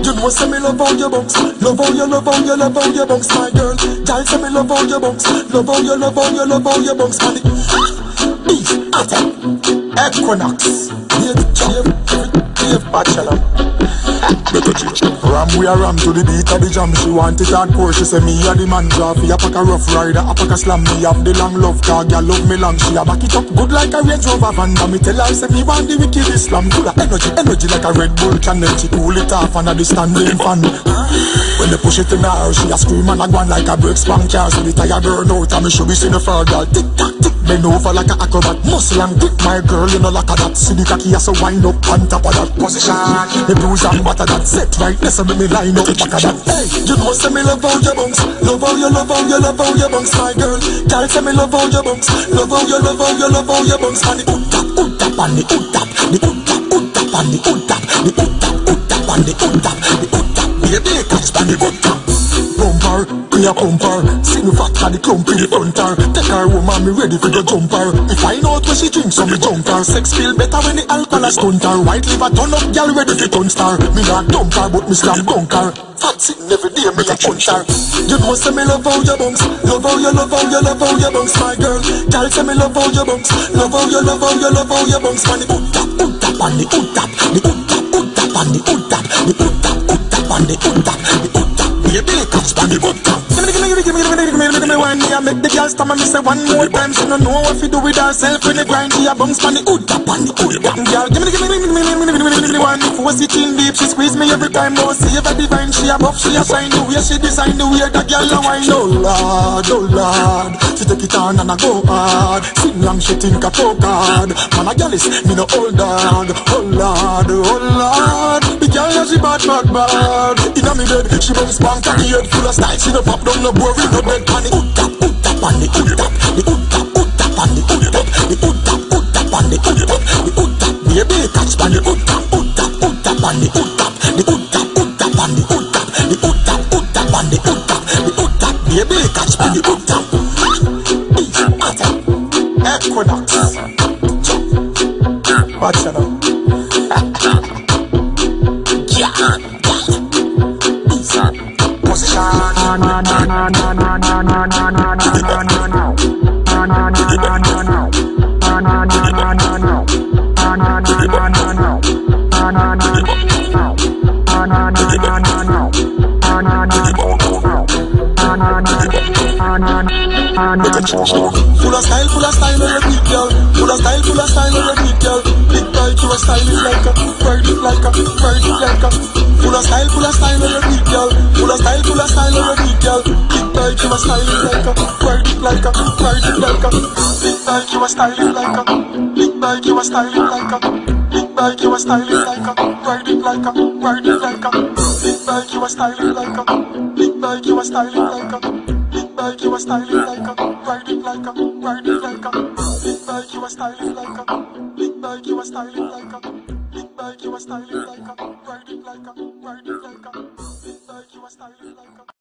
You know say me love how you bounce, love how you bounce, my girl. Girl say me love how you bounce, love how you bounce, man. Beef, attack, Equinox, Dave Bachelor. Ram we a ram to the beat of the jam. She want it hardcore. She say me a the man job. A pack a rough rider, a pack a slam. Me have the long love car. Girl love me long. She a back it up good like a Range Rover van. And me tell her say me want the wicked Islam. Full of energy like a Red Bull cannon. She cool it off under the standing fan. When they push it in her, she a scream and a go on like a brake spank car. So the tire burn out and me should be seeing the fur girl. Tick tock tick, bend over like a acrobat. Muscle and grip my girl, you know like a that. See the cocky as a wind up on top of that position. The blues and butter that set right. Listen me line up back of that. Hey, you know say me love how you bounce, love how you bounce, my girl. Girl say me love how you bounce, love how you bounce. And the tap and the tap, the tap and the tap, the tap and the tap, the tap. Baby, catch and the tap. Bumper, clear bumper. Sing fat for the clump in the front her. Take her home and me ready for the jumper. If I know where she drinks so me jump her. Sex feel better when the alcohol has stunt her. White liver turn up, girl ready for turn star. Me not dump her but me slam dunk her. Fat sitting every day me a punch her. You know say me love how you bounce, love how you bounce, my girl. Girl say me love how you bounce, love how you bounce. Man the tap and the tap, the tap and the tap, the tap and the tap, the tap. Baby, catch by the good tap. Give me one day, I make the girl stammer. Me say one more time, she don't know what to do with herself when they grind. She a bounce pan the hood tap and the hood tap. Girl, give me one. Force it in deep, she squeeze me every time. No save a divine, she a buff, she a shine. The way she design, the way that girl a wine. Oh Lord, she take it on and I go hard. Sing long, she think I poke hard. Man a girl is me no hold hard. Oh Lord, the girl she bad. Inna me bed, she bounce spank and the head full of style. She no pop down no boring, no dead panic. Tap and the tap, the tap and the tap, the tap and the tap, the tap. Baby, catch by the tap and the tap, the tap and the tap, the tap and the tap, the tap. Baby, catch by the tap. Equinox, Bachelor. Full of style, on your beat, girl. Full of style, on your beat, girl. Big bike, you a style is like a, ride it like a. Full of style, on your beat, girl. Full of style, on your beat, girl. Big bike, you a style is like a, ride it like a. Big bike, you a style is like a. Big bike, you a style is like a. Big bike, you a style is like a, ride it like a. Big bike, you a style is like a. Big bike, you a style is like a. Bike you a styling like a, ride it like a. Big bike you a styling like a, big bike you a styling like a, big bike you a styling like a, ride it like a. Big bike you a styling like a.